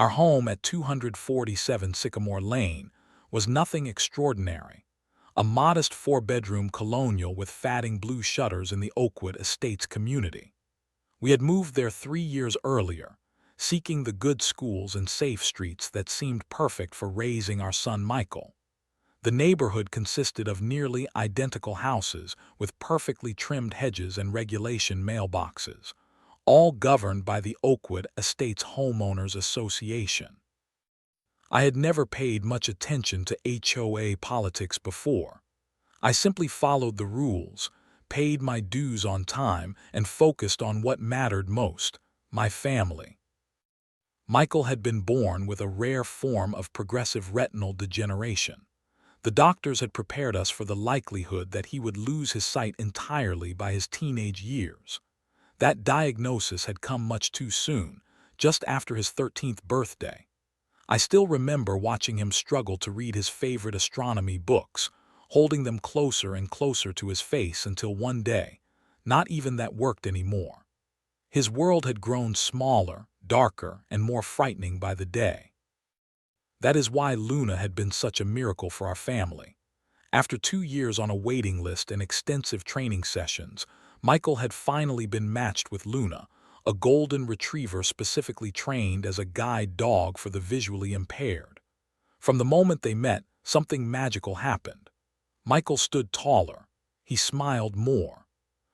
Our home at 247 Sycamore Lane was nothing extraordinary. A modest four-bedroom colonial with fatting blue shutters in the Oakwood Estates community. We had moved there 3 years earlier, seeking the good schools and safe streets that seemed perfect for raising our son Michael. The neighborhood consisted of nearly identical houses with perfectly trimmed hedges and regulation mailboxes, all governed by the Oakwood Estates Homeowners Association. I had never paid much attention to HOA politics before. I simply followed the rules, paid my dues on time, and focused on what mattered most, my family. Michael had been born with a rare form of progressive retinal degeneration. The doctors had prepared us for the likelihood that he would lose his sight entirely by his teenage years. That diagnosis had come much too soon, just after his 13th birthday. I still remember watching him struggle to read his favorite astronomy books, holding them closer and closer to his face until one day, not even that worked anymore. His world had grown smaller, darker, and more frightening by the day. That is why Luna had been such a miracle for our family. After 2 years on a waiting list and extensive training sessions, Michael had finally been matched with Luna, a golden retriever specifically trained as a guide dog for the visually impaired. From the moment they met, something magical happened. Michael stood taller. He smiled more.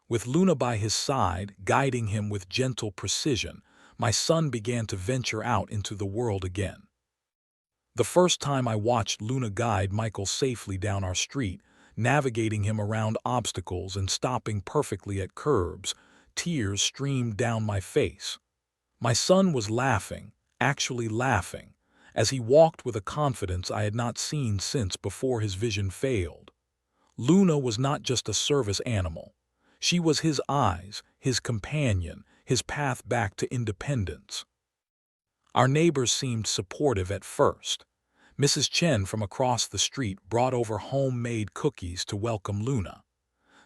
With Luna by his side, guiding him with gentle precision, my son began to venture out into the world again. The first time I watched Luna guide Michael safely down our street, navigating him around obstacles and stopping perfectly at curbs, tears streamed down my face. My son was laughing, actually laughing, as he walked with a confidence I had not seen since before his vision failed. Luna was not just a service animal. She was his eyes, his companion, his path back to independence. Our neighbors seemed supportive at first. Mrs. Chen from across the street brought over homemade cookies to welcome Luna.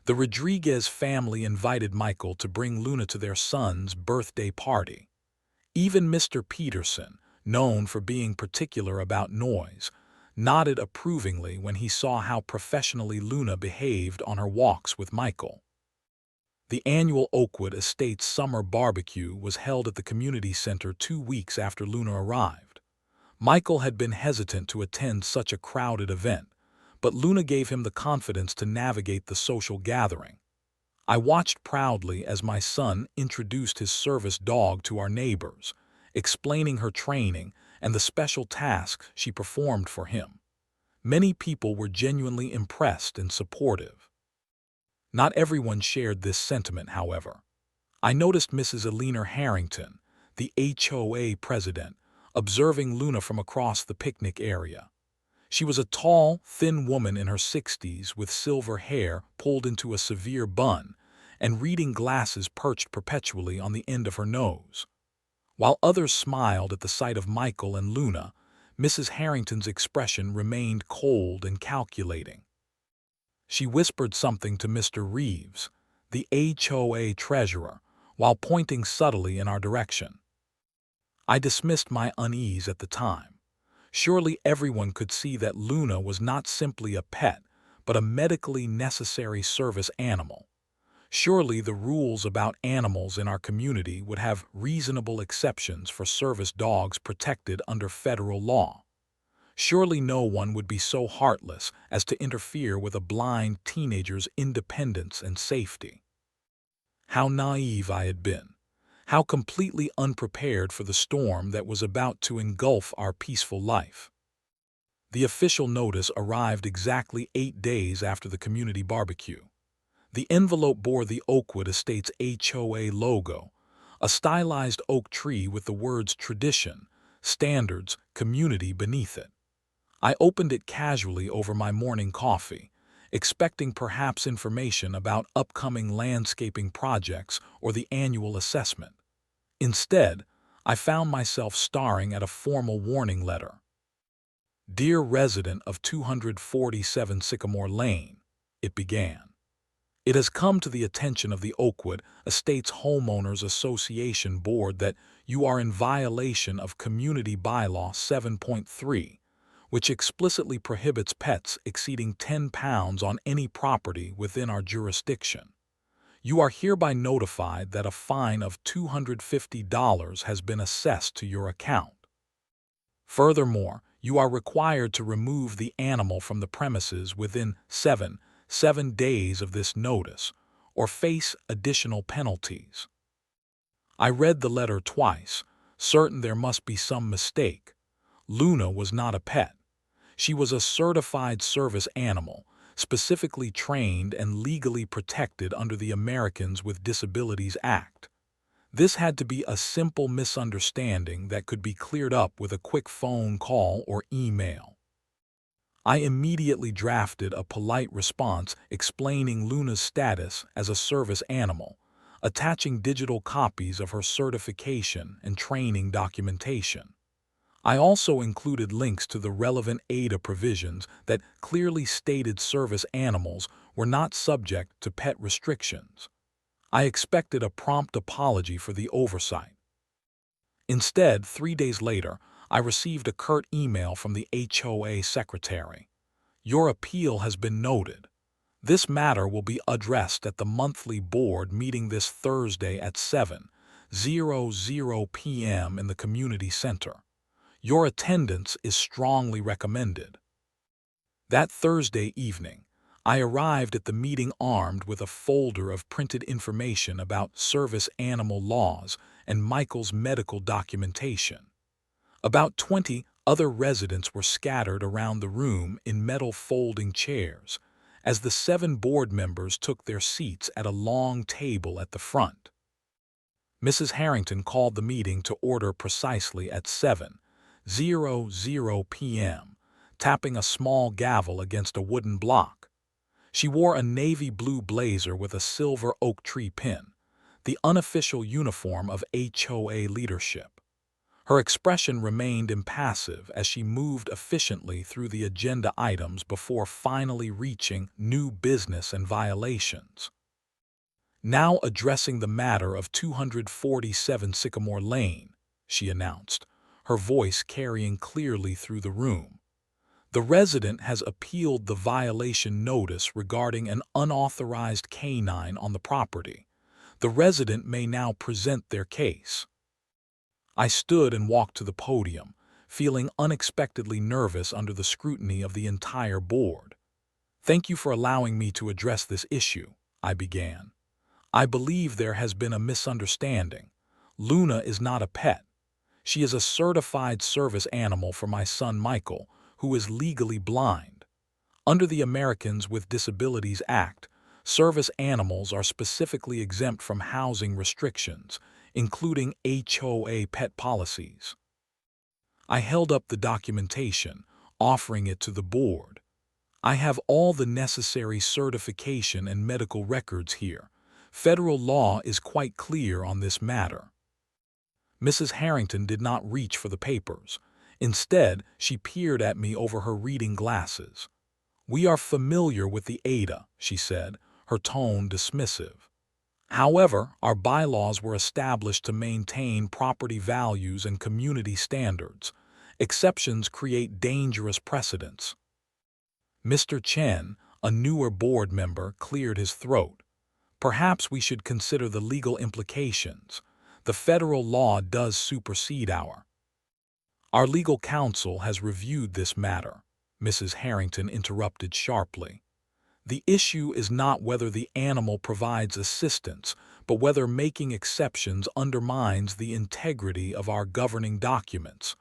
The Rodriguez family invited Michael to bring Luna to their son's birthday party. Even Mr. Peterson, known for being particular about noise, nodded approvingly when he saw how professionally Luna behaved on her walks with Michael. The annual Oakwood Estates Summer Barbecue was held at the community center 2 weeks after Luna arrived. Michael had been hesitant to attend such a crowded event, but Luna gave him the confidence to navigate the social gathering. I watched proudly as my son introduced his service dog to our neighbors, explaining her training and the special tasks she performed for him. Many people were genuinely impressed and supportive. Not everyone shared this sentiment, however. I noticed Mrs. Alina Harrington, the HOA president, observing Luna from across the picnic area. She was a tall, thin woman in her 60s with silver hair pulled into a severe bun and reading glasses perched perpetually on the end of her nose. While others smiled at the sight of Michael and Luna, Mrs. Harrington's expression remained cold and calculating. She whispered something to Mr. Reeves, the HOA treasurer, while pointing subtly in our direction. I dismissed my unease at the time. Surely everyone could see that Luna was not simply a pet, but a medically necessary service animal. Surely the rules about animals in our community would have reasonable exceptions for service dogs protected under federal law. Surely no one would be so heartless as to interfere with a blind teenager's independence and safety. How naive I had been. How completely unprepared for the storm that was about to engulf our peaceful life. The official notice arrived exactly 8 days after the community barbecue. The envelope bore the Oakwood Estates HOA logo, a stylized oak tree with the words tradition, standards, community beneath it. I opened it casually over my morning coffee, expecting perhaps information about upcoming landscaping projects or the annual assessment. Instead, I found myself staring at a formal warning letter. Dear resident of 247 Sycamore Lane, it began. It has come to the attention of the Oakwood Estates Homeowners Association Board that you are in violation of Community Bylaw 7.3, which explicitly prohibits pets exceeding 10 pounds on any property within our jurisdiction. You are hereby notified that a fine of $250 has been assessed to your account. Furthermore, you are required to remove the animal from the premises within 7 days of this notice, or face additional penalties. I read the letter twice, certain there must be some mistake. Luna was not a pet. She was a certified service animal, specifically trained and legally protected under the Americans with Disabilities Act. This had to be a simple misunderstanding that could be cleared up with a quick phone call or email. I immediately drafted a polite response explaining Luna's status as a service animal, attaching digital copies of her certification and training documentation. I also included links to the relevant ADA provisions that clearly stated service animals were not subject to pet restrictions. I expected a prompt apology for the oversight. Instead, 3 days later, I received a curt email from the HOA secretary. Your appeal has been noted. This matter will be addressed at the monthly board meeting this Thursday at 7:00 p.m. in the community center. Your attendance is strongly recommended. That Thursday evening, I arrived at the meeting armed with a folder of printed information about service animal laws and Michael's medical documentation. About 20 other residents were scattered around the room in metal folding chairs, as the 7 board members took their seats at a long table at the front. Mrs. Harrington called the meeting to order precisely at 7:00 p.m., tapping a small gavel against a wooden block. She wore a navy blue blazer with a silver oak tree pin, the unofficial uniform of HOA leadership. Her expression remained impassive as she moved efficiently through the agenda items before finally reaching new business and violations. Now addressing the matter of 247 Sycamore Lane, she announced, her voice carrying clearly through the room. The resident has appealed the violation notice regarding an unauthorized canine on the property. The resident may now present their case. I stood and walked to the podium, feeling unexpectedly nervous under the scrutiny of the entire board. Thank you for allowing me to address this issue, I began. I believe there has been a misunderstanding. Luna is not a pet. She is a certified service animal for my son Michael, who is legally blind. Under the Americans with Disabilities Act, service animals are specifically exempt from housing restrictions, including HOA pet policies. I held up the documentation, offering it to the board. I have all the necessary certification and medical records here. Federal law is quite clear on this matter. Mrs. Harrington did not reach for the papers. Instead, she peered at me over her reading glasses. We are familiar with the ADA, she said, her tone dismissive. However, our bylaws were established to maintain property values and community standards. Exceptions create dangerous precedents. Mr. Chen, a newer board member, cleared his throat. Perhaps we should consider the legal implications. The federal law does supersede Our legal counsel has reviewed this matter, Mrs. Harrington interrupted sharply. The issue is not whether the animal provides assistance, but whether making exceptions undermines the integrity of our governing documents.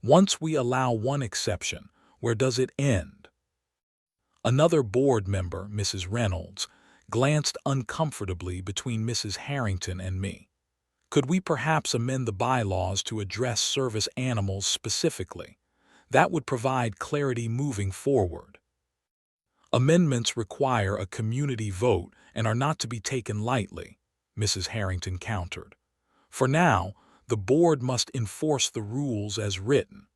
Once we allow one exception, where does it end? Another board member, Mrs. Reynolds, glanced uncomfortably between Mrs. Harrington and me. Could we perhaps amend the bylaws to address service animals specifically? That would provide clarity moving forward. Amendments require a community vote and are not to be taken lightly, Mrs. Harrington countered. For now, the board must enforce the rules as written.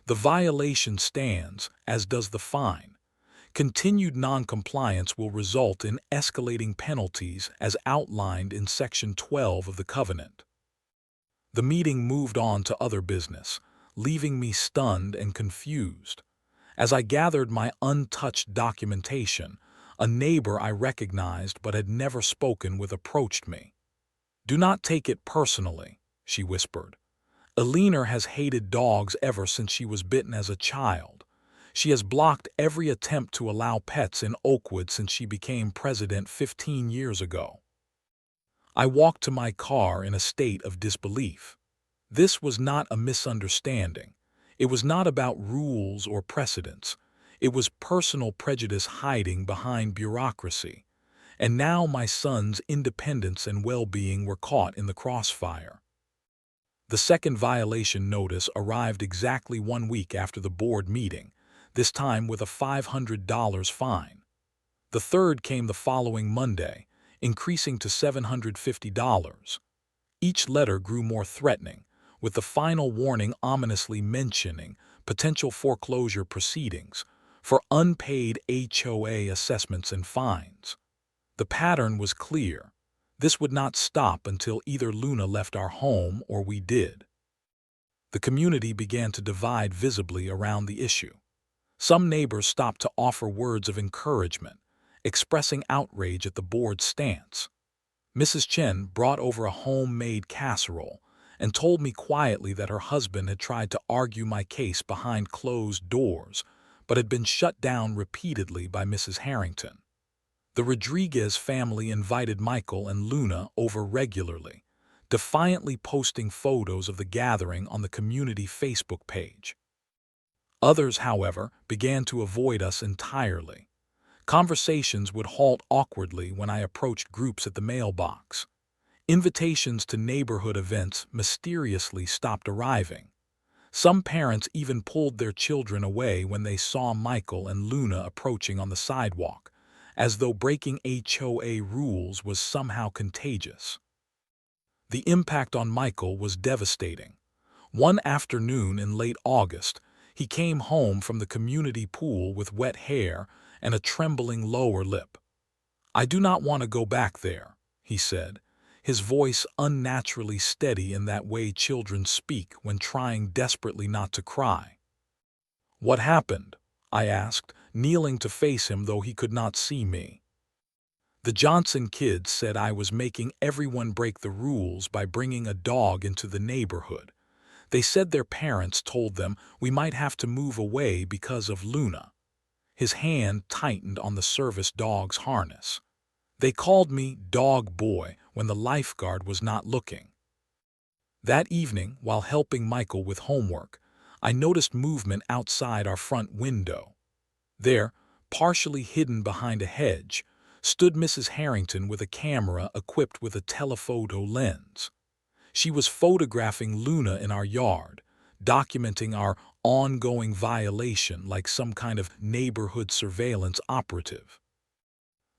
The violation stands, as does the fine. Continued noncompliance will result in escalating penalties as outlined in Section 12 of the Covenant. The meeting moved on to other business, leaving me stunned and confused. As I gathered my untouched documentation, a neighbor I recognized but had never spoken with approached me. "Do not take it personally," she whispered. "Eleanor has hated dogs ever since she was bitten as a child. She has blocked every attempt to allow pets in Oakwood since she became president 15 years ago." I walked to my car in a state of disbelief. This was not a misunderstanding. It was not about rules or precedents. It was personal prejudice hiding behind bureaucracy. And now my son's independence and well-being were caught in the crossfire. The second violation notice arrived exactly 1 week after the board meeting, this time with a $500 fine. The third came the following Monday, increasing to $750. Each letter grew more threatening, with the final warning ominously mentioning potential foreclosure proceedings for unpaid HOA assessments and fines. The pattern was clear. This would not stop until either Luna left our home or we did. The community began to divide visibly around the issue. Some neighbors stopped to offer words of encouragement, expressing outrage at the board's stance. Mrs. Chen brought over a homemade casserole and told me quietly that her husband had tried to argue my case behind closed doors, but had been shut down repeatedly by Mrs. Harrington. The Rodriguez family invited Michael and Luna over regularly, defiantly posting photos of the gathering on the community Facebook page. Others, however, began to avoid us entirely. Conversations would halt awkwardly when I approached groups at the mailbox. Invitations to neighborhood events mysteriously stopped arriving. Some parents even pulled their children away when they saw Michael and Luna approaching on the sidewalk, as though breaking HOA rules was somehow contagious. The impact on Michael was devastating. One afternoon in late August, he came home from the community pool with wet hair and a trembling lower lip. "I do not want to go back there," he said, his voice unnaturally steady in that way children speak when trying desperately not to cry. "What happened?" I asked, kneeling to face him though he could not see me. "The Johnson kids said I was making everyone break the rules by bringing a dog into the neighborhood. They said their parents told them we might have to move away because of Luna." His hand tightened on the service dog's harness. "They called me Dog Boy when the lifeguard was not looking." That evening, while helping Michael with homework, I noticed movement outside our front window. There, partially hidden behind a hedge, stood Mrs. Harrington with a camera equipped with a telephoto lens. She was photographing Luna in our yard, documenting our ongoing violation like some kind of neighborhood surveillance operative.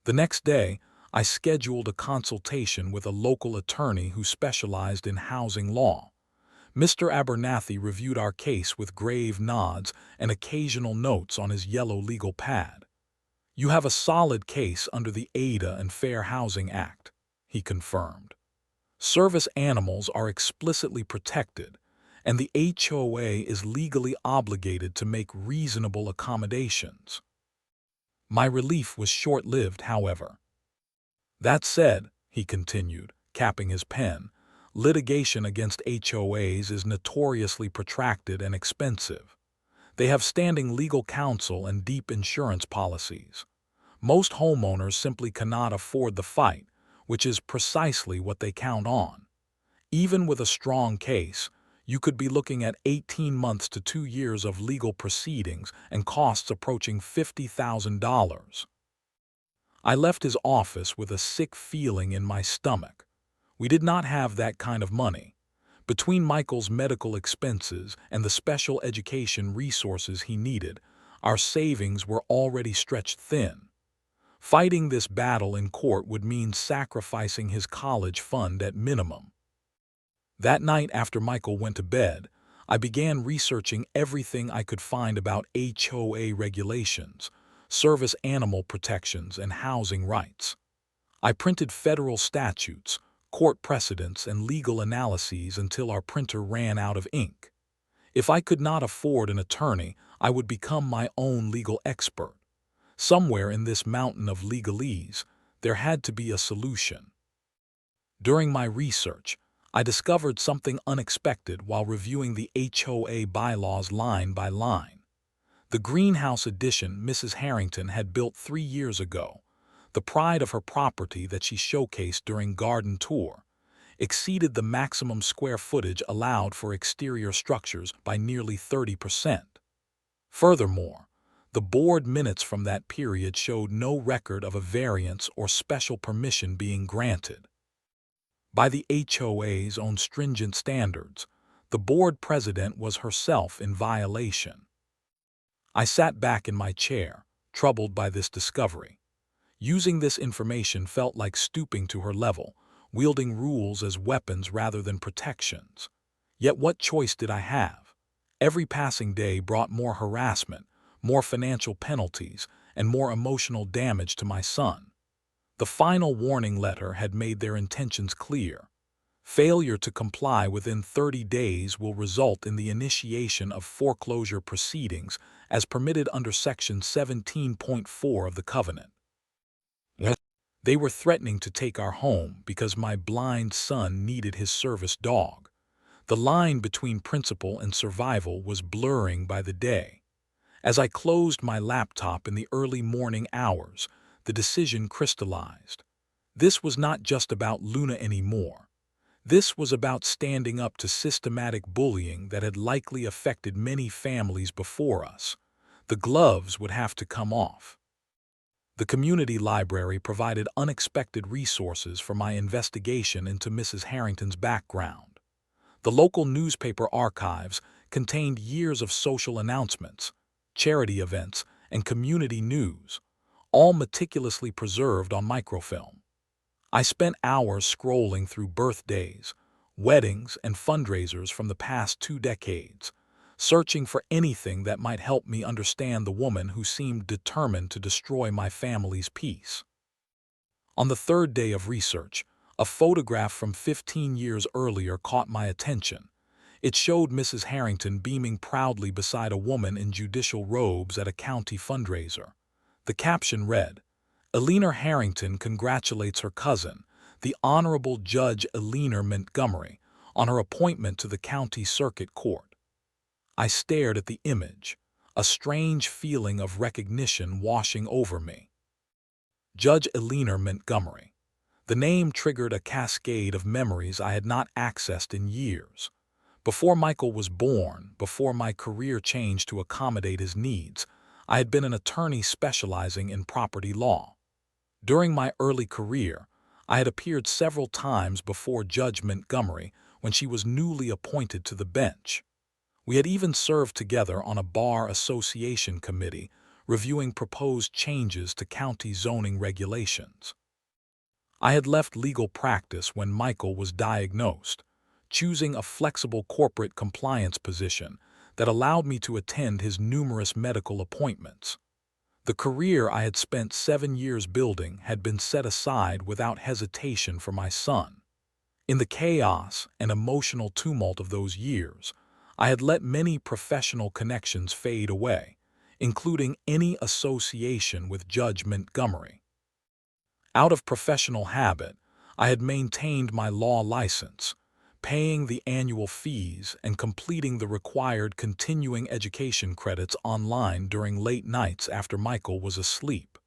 The next day, I scheduled a consultation with a local attorney who specialized in housing law. Mr. Abernathy reviewed our case with grave nods and occasional notes on his yellow legal pad. "You have a solid case under the Ada and Fair Housing Act," he confirmed. "Service animals are explicitly protected, and the HOA is legally obligated to make reasonable accommodations." My relief was short-lived, however. "That said," he continued, capping his pen, "litigation against HOAs is notoriously protracted and expensive. They have standing legal counsel and deep insurance policies. Most homeowners simply cannot afford the fight, which is precisely what they count on. Even with a strong case, you could be looking at 18 months to 2 years of legal proceedings and costs approaching $50,000. I left his office with a sick feeling in my stomach. We did not have that kind of money. Between Michael's medical expenses and the special education resources he needed, our savings were already stretched thin. Fighting this battle in court would mean sacrificing his college fund at minimum. That night after Michael went to bed, I began researching everything I could find about HOA regulations, service animal protections, and housing rights. I printed federal statutes, court precedents, and legal analyses until our printer ran out of ink. If I could not afford an attorney, I would become my own legal expert. Somewhere in this mountain of legalese, there had to be a solution. During my research, I discovered something unexpected while reviewing the HOA bylaws line by line. The greenhouse addition Mrs. Harrington had built 3 years ago, the pride of her property that she showcased during garden tour, exceeded the maximum square footage allowed for exterior structures by nearly 30%. Furthermore, the board minutes from that period showed no record of a variance or special permission being granted. By the HOA's own stringent standards, the board president was herself in violation. I sat back in my chair, troubled by this discovery. Using this information felt like stooping to her level, wielding rules as weapons rather than protections. Yet what choice did I have? Every passing day brought more harassment, more financial penalties, and more emotional damage to my son. The final warning letter had made their intentions clear. Failure to comply within 30 days will result in the initiation of foreclosure proceedings as permitted under Section 17.4 of the Covenant. They were threatening to take our home because my blind son needed his service dog. The line between principle and survival was blurring by the day. As I closed my laptop in the early morning hours, the decision crystallized. This was not just about Luna anymore. This was about standing up to systematic bullying that had likely affected many families before us. The gloves would have to come off. The community library provided unexpected resources for my investigation into Mrs. Harrington's background. The local newspaper archives contained years of social announcements, charity events, and community news, all meticulously preserved on microfilm. I spent hours scrolling through birthdays, weddings, and fundraisers from the past 2 decades, searching for anything that might help me understand the woman who seemed determined to destroy my family's peace. On the 3rd day of research, a photograph from 15 years earlier caught my attention. It showed Mrs. Harrington beaming proudly beside a woman in judicial robes at a county fundraiser. The caption read, "Eleanor Harrington congratulates her cousin, the Honorable Judge Eleanor Montgomery, on her appointment to the county circuit court." I stared at the image, a strange feeling of recognition washing over me. Judge Eleanor Montgomery. The name triggered a cascade of memories I had not accessed in years. Before Michael was born, before my career changed to accommodate his needs, I had been an attorney specializing in property law. During my early career, I had appeared several times before Judge Montgomery when she was newly appointed to the bench. We had even served together on a bar association committee reviewing proposed changes to county zoning regulations. I had left legal practice when Michael was diagnosed, choosing a flexible corporate compliance position that allowed me to attend his numerous medical appointments. The career I had spent 7 years building had been set aside without hesitation for my son. In the chaos and emotional tumult of those years, I had let many professional connections fade away, including any association with Judge Montgomery. Out of professional habit, I had maintained my law license, paying the annual fees and completing the required continuing education credits online during late nights after Michael was asleep.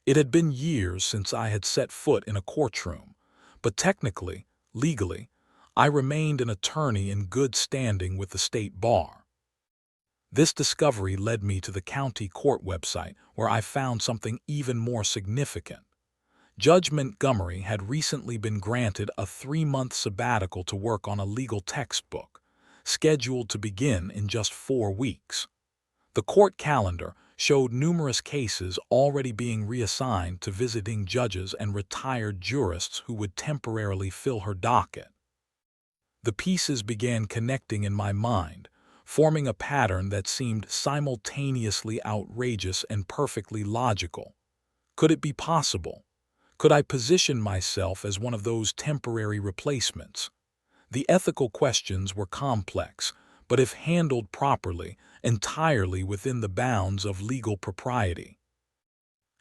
It had been years since I had set foot in a courtroom, but technically, legally, I remained an attorney in good standing with the state bar. This discovery led me to the county court website, where I found something even more significant. Judge Montgomery had recently been granted a 3-month sabbatical to work on a legal textbook, scheduled to begin in just 4 weeks. The court calendar showed numerous cases already being reassigned to visiting judges and retired jurists who would temporarily fill her docket. The pieces began connecting in my mind, forming a pattern that seemed simultaneously outrageous and perfectly logical. Could it be possible? Could I position myself as one of those temporary replacements? The ethical questions were complex, but if handled properly, entirely within the bounds of legal propriety.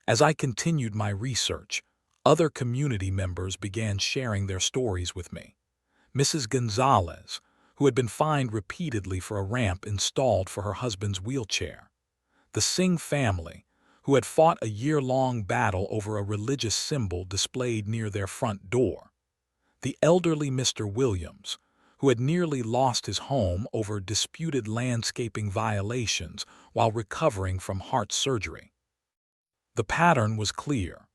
As I continued my research, other community members began sharing their stories with me. Mrs. Gonzalez, who had been fined repeatedly for a ramp installed for her husband's wheelchair. The Singh family, who had fought a year-long battle over a religious symbol displayed near their front door. The elderly Mr. Williams, who had nearly lost his home over disputed landscaping violations while recovering from heart surgery. The pattern was clear.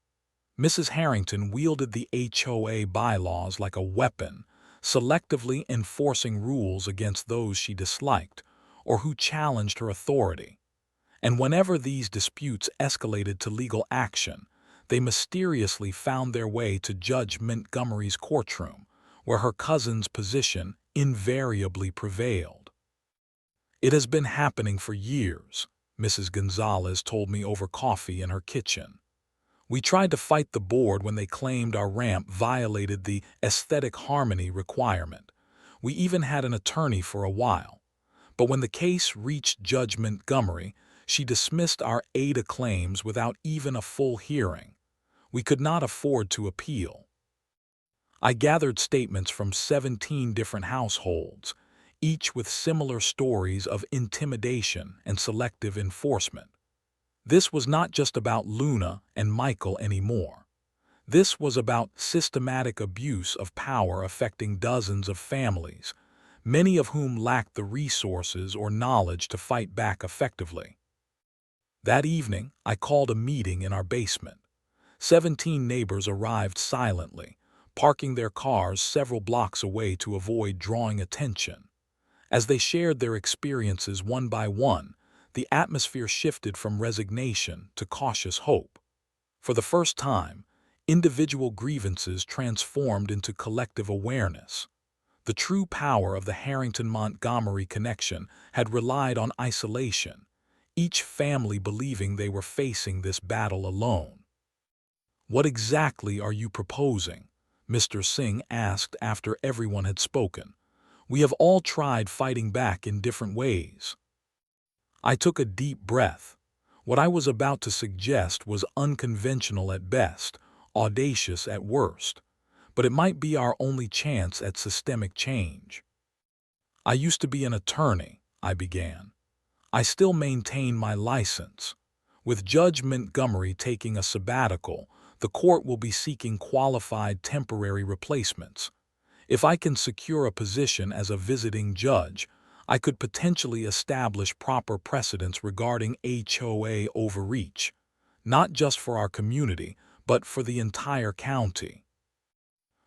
Mrs. Harrington wielded the HOA bylaws like a weapon, selectively enforcing rules against those she disliked or who challenged her authority. And whenever these disputes escalated to legal action, they mysteriously found their way to Judge Montgomery's courtroom, where her cousin's position invariably prevailed. "It has been happening for years," Mrs. Gonzalez told me over coffee in her kitchen. "We tried to fight the board when they claimed our ramp violated the aesthetic harmony requirement. We even had an attorney for a while. But when the case reached Judge Montgomery, she dismissed our ADA claims without even a full hearing. We could not afford to appeal." I gathered statements from 17 different households, each with similar stories of intimidation and selective enforcement. This was not just about Luna and Michael anymore. This was about systematic abuse of power affecting dozens of families, many of whom lacked the resources or knowledge to fight back effectively. That evening, I called a meeting in our basement. 17 neighbors arrived silently, parking their cars several blocks away to avoid drawing attention. As they shared their experiences one by one, the atmosphere shifted from resignation to cautious hope. For the first time, individual grievances transformed into collective awareness. The true power of the Harrington-Montgomery connection had relied on isolation, each family believing they were facing this battle alone. "What exactly are you proposing?" Mr. Singh asked after everyone had spoken. "We have all tried fighting back in different ways." I took a deep breath. What I was about to suggest was unconventional at best, audacious at worst, but it might be our only chance at systemic change. "I used to be an attorney," I began. "I still maintain my license. With Judge Montgomery taking a sabbatical, the court will be seeking qualified temporary replacements. If I can secure a position as a visiting judge, I could potentially establish proper precedents regarding HOA overreach, not just for our community, but for the entire county."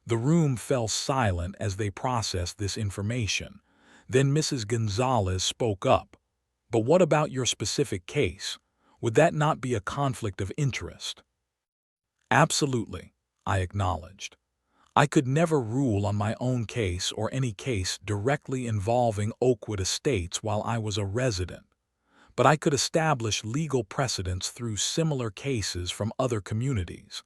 The room fell silent as they processed this information. Then Mrs. Gonzalez spoke up. "But what about your specific case? Would that not be a conflict of interest?" "Absolutely," I acknowledged. "I could never rule on my own case or any case directly involving Oakwood Estates while I was a resident, but I could establish legal precedents through similar cases from other communities.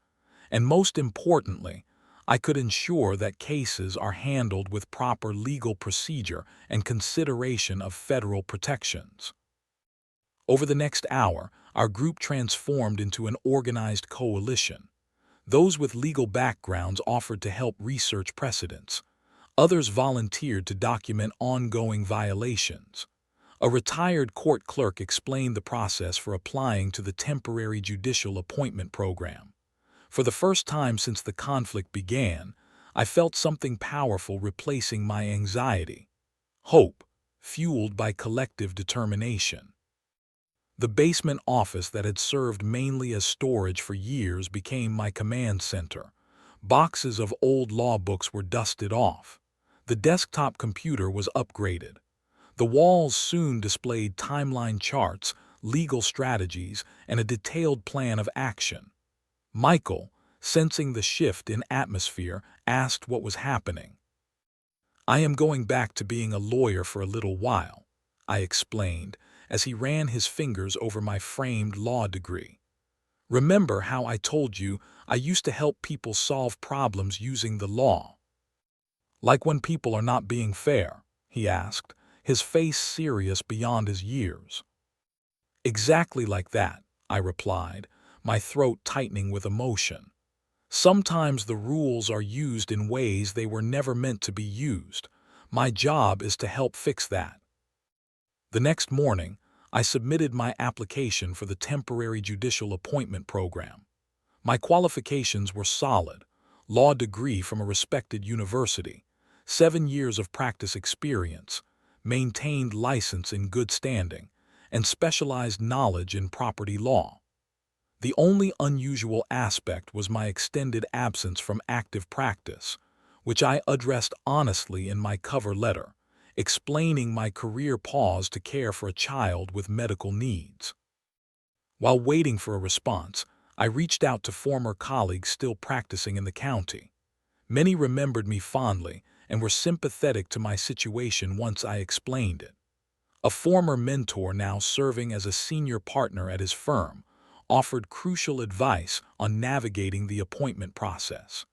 And most importantly, I could ensure that cases are handled with proper legal procedure and consideration of federal protections." Over the next hour, our group transformed into an organized coalition. Those with legal backgrounds offered to help research precedents. Others volunteered to document ongoing violations. A retired court clerk explained the process for applying to the temporary judicial appointment program. For the first time since the conflict began, I felt something powerful replacing my anxiety. Hope, fueled by collective determination. The basement office that had served mainly as storage for years became my command center. Boxes of old law books were dusted off. The desktop computer was upgraded. The walls soon displayed timeline charts, legal strategies, and a detailed plan of action. Michael, sensing the shift in atmosphere, asked what was happening. "I am going back to being a lawyer for a little while," I explained as he ran his fingers over my framed law degree. "Remember how I told you I used to help people solve problems using the law?" "Like when people are not being fair?" he asked, his face serious beyond his years. "Exactly like that," I replied, my throat tightening with emotion. "Sometimes the rules are used in ways they were never meant to be used. My job is to help fix that." The next morning, I submitted my application for the temporary judicial appointment program. My qualifications were solid: law degree from a respected university, 7 years of practice experience, maintained license in good standing, and specialized knowledge in property law. The only unusual aspect was my extended absence from active practice, which I addressed honestly in my cover letter, explaining my career pause to care for a child with medical needs. While waiting for a response, I reached out to former colleagues still practicing in the county. Many remembered me fondly and were sympathetic to my situation once I explained it. A former mentor, now serving as a senior partner at his firm, offered crucial advice on navigating the appointment process.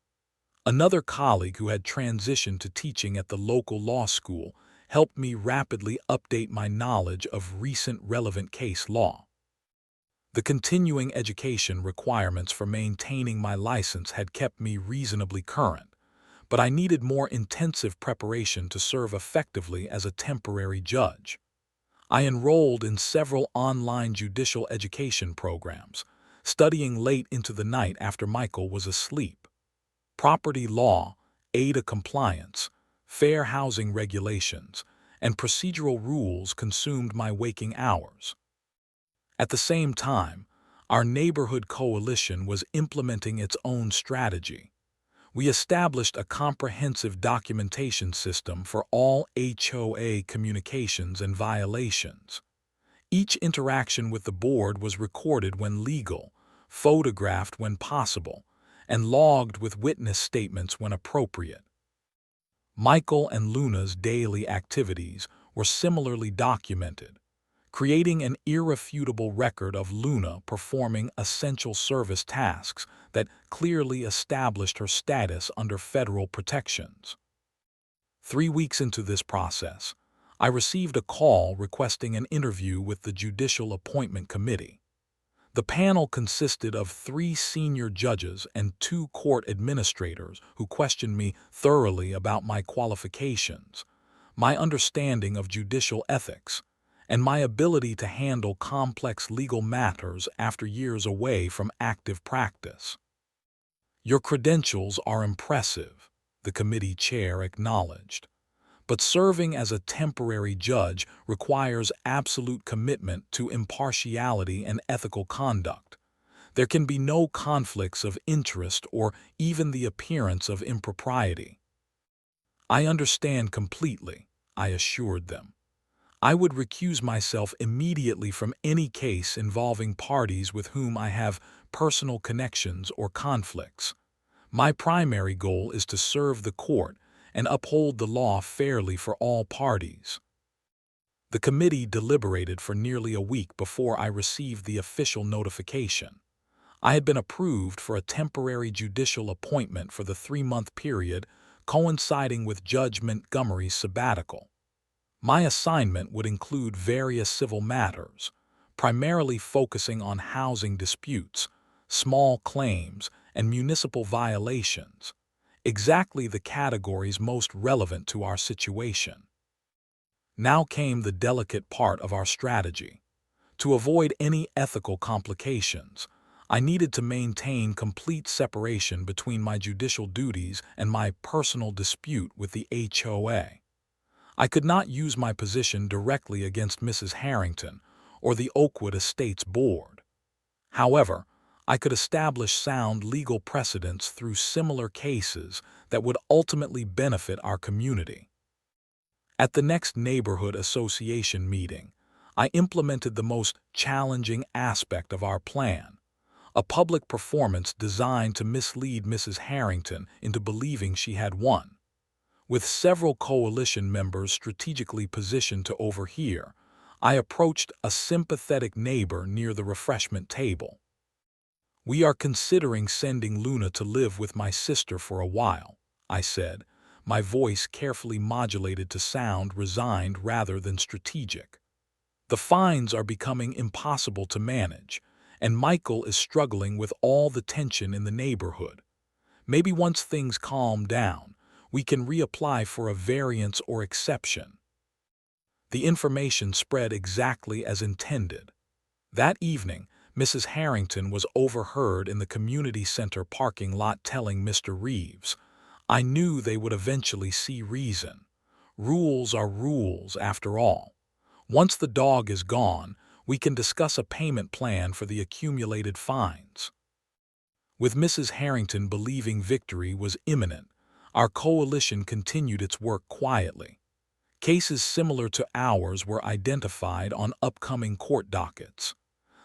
Another colleague who had transitioned to teaching at the local law school helped me rapidly update my knowledge of recent relevant case law. The continuing education requirements for maintaining my license had kept me reasonably current, but I needed more intensive preparation to serve effectively as a temporary judge. I enrolled in several online judicial education programs, studying late into the night after Michael was asleep. Property law, ADA compliance, fair housing regulations, and procedural rules consumed my waking hours. At the same time, our neighborhood coalition was implementing its own strategy. We established a comprehensive documentation system for all HOA communications and violations. Each interaction with the board was recorded when legal, photographed when possible, and logged with witness statements when appropriate. Michael and Luna's daily activities were similarly documented, creating an irrefutable record of Luna performing essential service tasks that clearly established her status under federal protections. 3 weeks into this process, I received a call requesting an interview with the Judicial Appointment Committee. The panel consisted of 3 senior judges and 2 court administrators who questioned me thoroughly about my qualifications, my understanding of judicial ethics, and my ability to handle complex legal matters after years away from active practice. "Your credentials are impressive," the committee chair acknowledged, "but serving as a temporary judge requires absolute commitment to impartiality and ethical conduct. There can be no conflicts of interest or even the appearance of impropriety." "I understand completely," I assured them. "I would recuse myself immediately from any case involving parties with whom I have personal connections or conflicts. My primary goal is to serve the court and uphold the law fairly for all parties." The committee deliberated for nearly a week before I received the official notification. I had been approved for a temporary judicial appointment for the 3-month period coinciding with Judge Montgomery's sabbatical. My assignment would include various civil matters, primarily focusing on housing disputes, small claims, and municipal violations, exactly the categories most relevant to our situation. Now came the delicate part of our strategy. To avoid any ethical complications, I needed to maintain complete separation between my judicial duties and my personal dispute with the HOA. I could not use my position directly against Mrs. Harrington or the Oakwood Estates Board. However, I could establish sound legal precedents through similar cases that would ultimately benefit our community. At the next neighborhood association meeting, I implemented the most challenging aspect of our plan, a public performance designed to mislead Mrs. Harrington into believing she had won. With several coalition members strategically positioned to overhear, I approached a sympathetic neighbor near the refreshment table. "We are considering sending Luna to live with my sister for a while," I said, my voice carefully modulated to sound resigned rather than strategic. "The fines are becoming impossible to manage, and Michael is struggling with all the tension in the neighborhood. Maybe once things calm down, we can reapply for a variance or exception." The information spread exactly as intended. That evening, Mrs. Harrington was overheard in the community center parking lot telling Mr. Reeves, "I knew they would eventually see reason. Rules are rules, after all. Once the dog is gone, we can discuss a payment plan for the accumulated fines." With Mrs. Harrington believing victory was imminent, our coalition continued its work quietly. Cases similar to ours were identified on upcoming court dockets.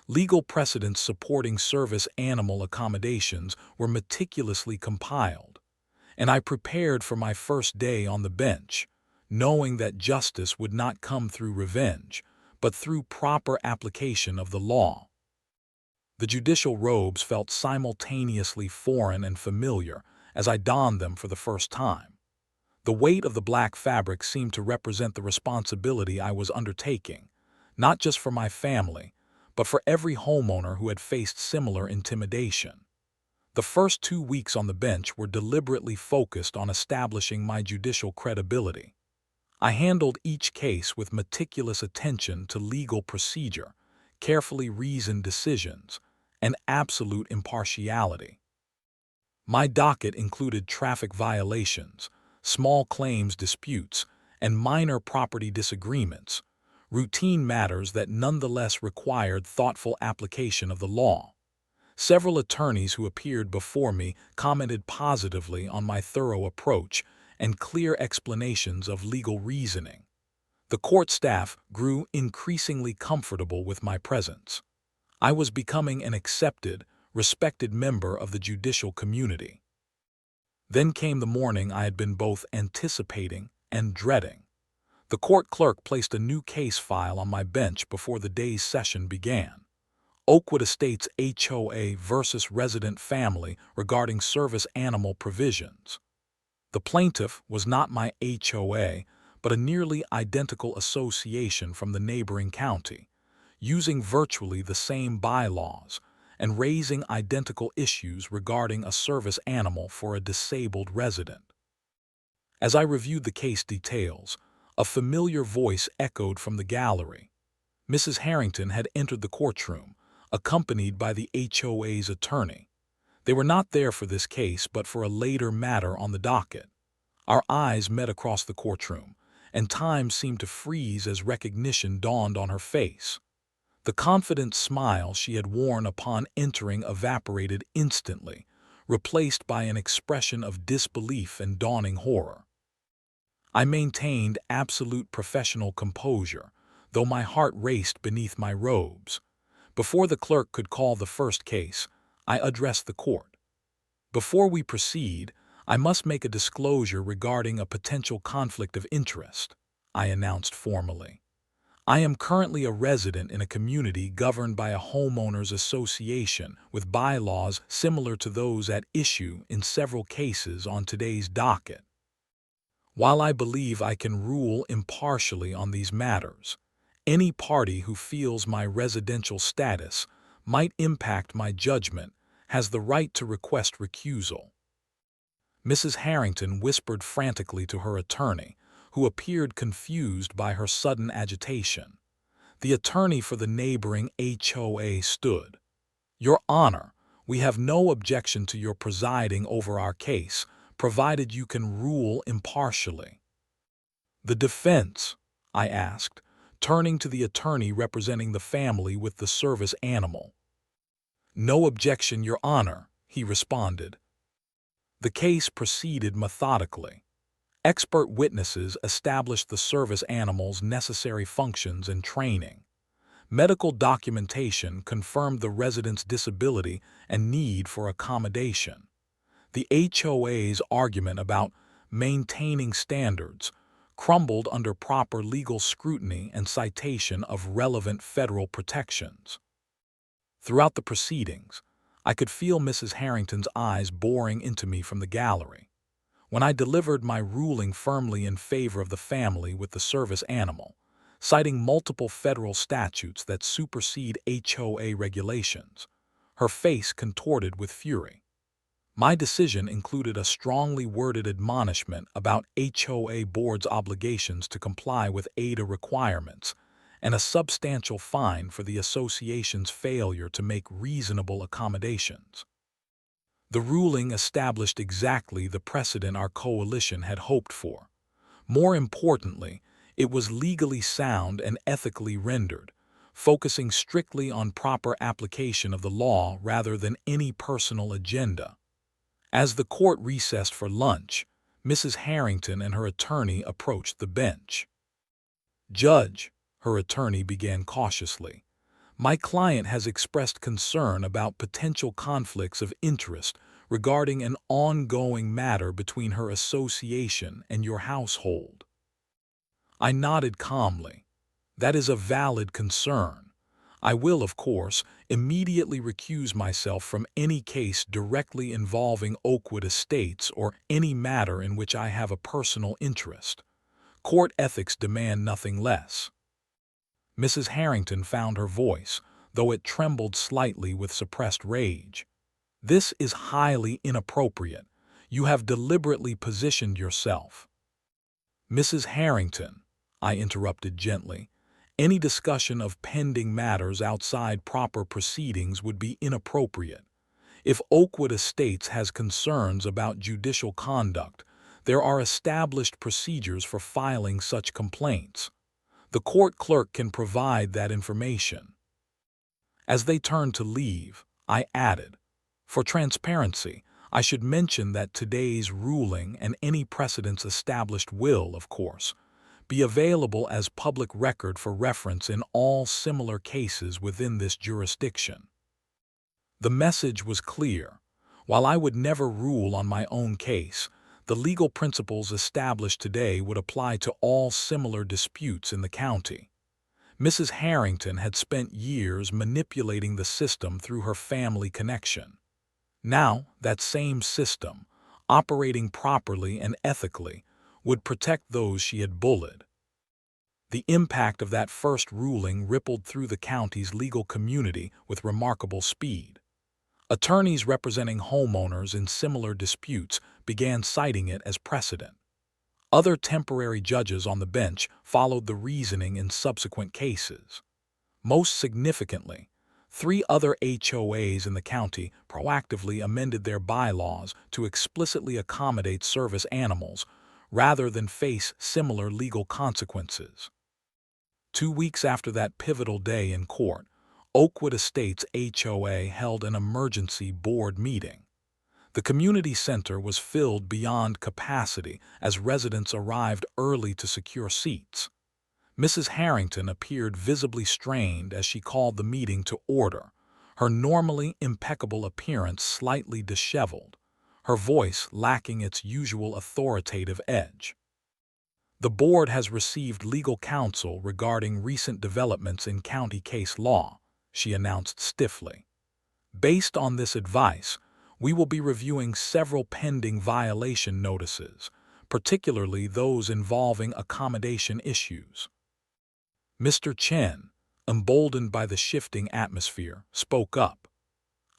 Legal precedents supporting service animal accommodations were meticulously compiled, and I prepared for my first day on the bench, knowing that justice would not come through revenge, but through proper application of the law. The judicial robes felt simultaneously foreign and familiar as I donned them for the first time. The weight of the black fabric seemed to represent the responsibility I was undertaking, not just for my family, but for every homeowner who had faced similar intimidation. The first 2 weeks on the bench were deliberately focused on establishing my judicial credibility. I handled each case with meticulous attention to legal procedure, carefully reasoned decisions, and absolute impartiality. My docket included traffic violations, small claims disputes, and minor property disagreements, routine matters that nonetheless required thoughtful application of the law. Several attorneys who appeared before me commented positively on my thorough approach and clear explanations of legal reasoning. The court staff grew increasingly comfortable with my presence. I was becoming an accepted, respected member of the judicial community. Then came the morning I had been both anticipating and dreading. The court clerk placed a new case file on my bench before the day's session began. Oakwood Estates HOA versus resident family regarding service animal provisions. The plaintiff was not my HOA, but a nearly identical association from the neighboring county, using virtually the same bylaws and raising identical issues regarding a service animal for a disabled resident. As I reviewed the case details, a familiar voice echoed from the gallery. Mrs. Harrington had entered the courtroom, accompanied by the HOA's attorney. They were not there for this case, but for a later matter on the docket. Our eyes met across the courtroom, and time seemed to freeze as recognition dawned on her face. The confident smile she had worn upon entering evaporated instantly, replaced by an expression of disbelief and dawning horror. I maintained absolute professional composure, though my heart raced beneath my robes. Before the clerk could call the first case, I addressed the court. "Before we proceed, I must make a disclosure regarding a potential conflict of interest," I announced formally. "I am currently a resident in a community governed by a homeowners association with bylaws similar to those at issue in several cases on today's docket. While I believe I can rule impartially on these matters, any party who feels my residential status might impact my judgment has the right to request recusal." Mrs. Harrington whispered frantically to her attorney, who appeared confused by her sudden agitation. The attorney for the neighboring HOA stood. "Your Honor, we have no objection to your presiding over our case, provided you can rule impartially." "The defense?" I asked, turning to the attorney representing the family with the service animal. "No objection, Your Honor," he responded. The case proceeded methodically. Expert witnesses established the service animal's necessary functions and training. Medical documentation confirmed the resident's disability and need for accommodation. The HOA's argument about maintaining standards crumbled under proper legal scrutiny and citation of relevant federal protections. Throughout the proceedings, I could feel Mrs. Harrington's eyes boring into me from the gallery. When I delivered my ruling firmly in favor of the family with the service animal, citing multiple federal statutes that supersede HOA regulations, her face contorted with fury. My decision included a strongly worded admonishment about HOA board's obligations to comply with ADA requirements and a substantial fine for the association's failure to make reasonable accommodations. The ruling established exactly the precedent our coalition had hoped for. More importantly, it was legally sound and ethically rendered, focusing strictly on proper application of the law rather than any personal agenda. As the court recessed for lunch, Mrs. Harrington and her attorney approached the bench. "Judge," her attorney began cautiously, "my client has expressed concern about potential conflicts of interest regarding an ongoing matter between her association and your household." I nodded calmly. "That is a valid concern. I will, of course, immediately recuse myself from any case directly involving Oakwood Estates or any matter in which I have a personal interest. Court ethics demand nothing less." Mrs. Harrington found her voice, though it trembled slightly with suppressed rage. "This is highly inappropriate. You have deliberately positioned yourself." "Mrs. Harrington," I interrupted gently, "any discussion of pending matters outside proper proceedings would be inappropriate. If Oakwood Estates has concerns about judicial conduct, there are established procedures for filing such complaints. The court clerk can provide that information." As they turned to leave, I added, "For transparency, I should mention that today's ruling and any precedents established will, of course, be available as public record for reference in all similar cases within this jurisdiction." The message was clear. While I would never rule on my own case, the legal principles established today would apply to all similar disputes in the county. Mrs. Harrington had spent years manipulating the system through her family connection. Now, that same system, operating properly and ethically, would protect those she had bullied. The impact of that first ruling rippled through the county's legal community with remarkable speed. Attorneys representing homeowners in similar disputes began citing it as precedent. Other temporary judges on the bench followed the reasoning in subsequent cases. Most significantly, 3 other HOAs in the county proactively amended their bylaws to explicitly accommodate service animals rather than face similar legal consequences. 2 weeks after that pivotal day in court, Oakwood Estates HOA held an emergency board meeting. The community center was filled beyond capacity as residents arrived early to secure seats. Mrs. Harrington appeared visibly strained as she called the meeting to order, her normally impeccable appearance slightly disheveled, her voice lacking its usual authoritative edge. "The board has received legal counsel regarding recent developments in county case law," she announced stiffly. "Based on this advice, we will be reviewing several pending violation notices, particularly those involving accommodation issues." Mr. Chen, emboldened by the shifting atmosphere, spoke up.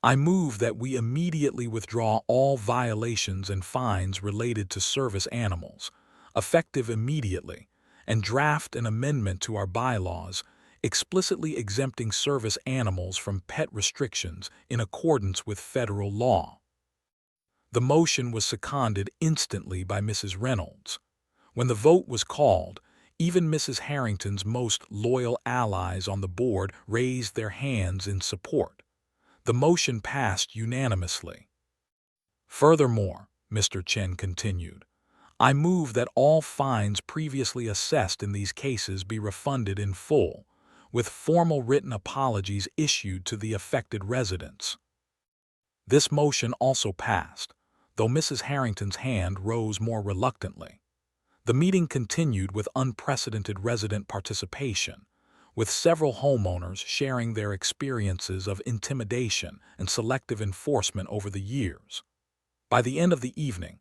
"I move that we immediately withdraw all violations and fines related to service animals, effective immediately, and draft an amendment to our bylaws explicitly exempting service animals from pet restrictions in accordance with federal law." The motion was seconded instantly by Mrs. Reynolds. When the vote was called, even Mrs. Harrington's most loyal allies on the board raised their hands in support. The motion passed unanimously. "Furthermore," Mr. Chen continued, "I move that all fines previously assessed in these cases be refunded in full, with formal written apologies issued to the affected residents." This motion also passed, though Mrs. Harrington's hand rose more reluctantly. The meeting continued with unprecedented resident participation, with several homeowners sharing their experiences of intimidation and selective enforcement over the years. By the end of the evening,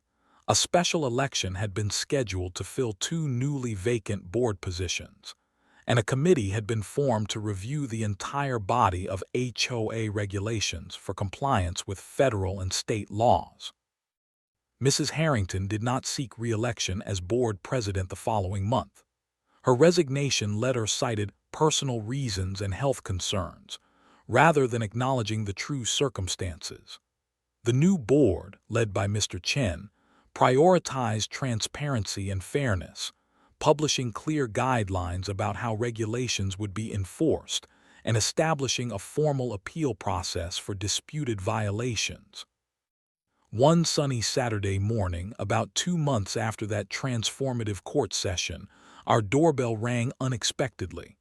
a special election had been scheduled to fill two newly vacant board positions, and a committee had been formed to review the entire body of HOA regulations for compliance with federal and state laws. Mrs. Harrington did not seek re-election as board president the following month. Her resignation letter cited personal reasons and health concerns, rather than acknowledging the true circumstances. The new board, led by Mr. Chen, prioritized transparency and fairness, publishing clear guidelines about how regulations would be enforced and establishing a formal appeal process for disputed violations. One sunny Saturday morning, about 2 months after that transformative court session, our doorbell rang unexpectedly.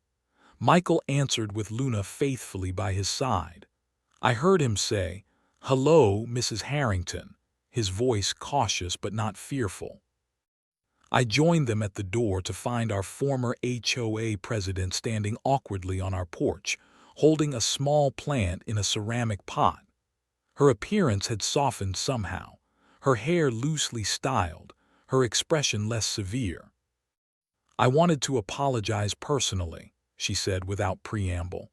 Michael answered with Luna faithfully by his side. I heard him say, "Hello, Mrs. Harrington," his voice cautious but not fearful. I joined them at the door to find our former HOA president standing awkwardly on our porch, holding a small plant in a ceramic pot. Her appearance had softened somehow, her hair loosely styled, her expression less severe. "I wanted to apologize personally," she said without preamble.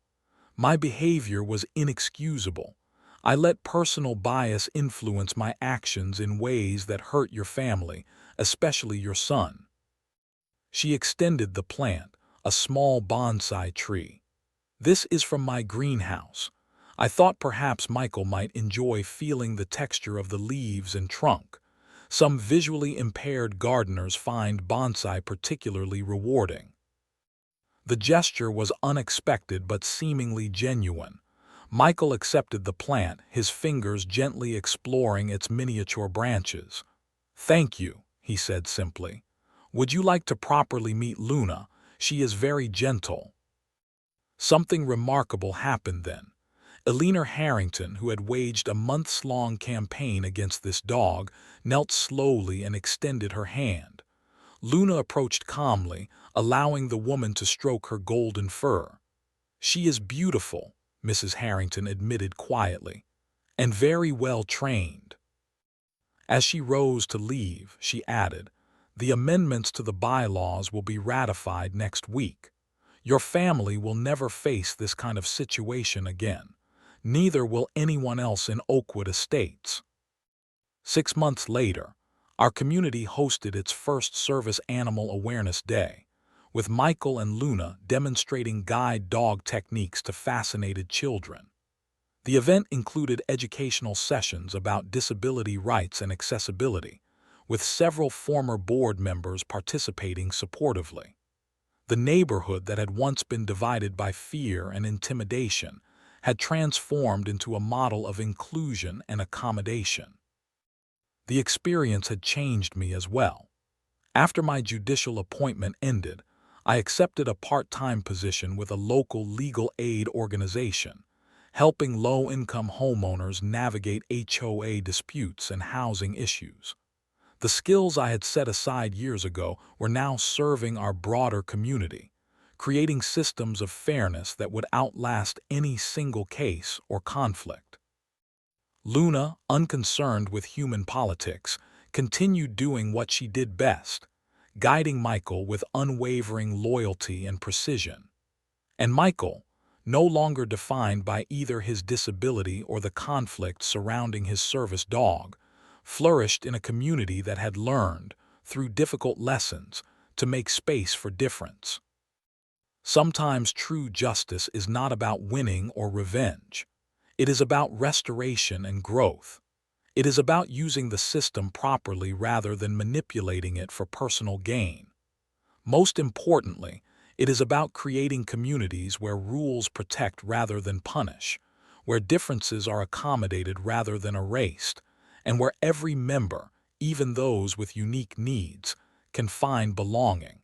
"My behavior was inexcusable. I let personal bias influence my actions in ways that hurt your family, especially your son." She extended the plant, a small bonsai tree. "This is from my greenhouse. I thought perhaps Michael might enjoy feeling the texture of the leaves and trunk. Some visually impaired gardeners find bonsai particularly rewarding." The gesture was unexpected but seemingly genuine. Michael accepted the plant, his fingers gently exploring its miniature branches. "Thank you," he said simply. "Would you like to properly meet Luna? She is very gentle." Something remarkable happened then. Eleanor Harrington, who had waged a months-long campaign against this dog, knelt slowly and extended her hand. Luna approached calmly, allowing the woman to stroke her golden fur. "She is beautiful," Mrs. Harrington admitted quietly, "and very well trained." As she rose to leave, she added, "The amendments to the bylaws will be ratified next week. Your family will never face this kind of situation again. Neither will anyone else in Oakwood Estates." 6 months later, our community hosted its first Service Animal Awareness Day, with Michael and Luna demonstrating guide dog techniques to fascinated children. The event included educational sessions about disability rights and accessibility, with several former board members participating supportively. The neighborhood that had once been divided by fear and intimidation had transformed into a model of inclusion and accommodation. The experience had changed me as well. After my judicial appointment ended, I accepted a part-time position with a local legal aid organization, helping low-income homeowners navigate HOA disputes and housing issues. The skills I had set aside years ago were now serving our broader community, creating systems of fairness that would outlast any single case or conflict. Luna, unconcerned with human politics, continued doing what she did best, guiding Michael with unwavering loyalty and precision. And Michael, no longer defined by either his disability or the conflict surrounding his service dog, flourished in a community that had learned, through difficult lessons, to make space for difference. Sometimes true justice is not about winning or revenge. It is about restoration and growth. It is about using the system properly rather than manipulating it for personal gain. Most importantly, it is about creating communities where rules protect rather than punish, where differences are accommodated rather than erased, and where every member, even those with unique needs, can find belonging.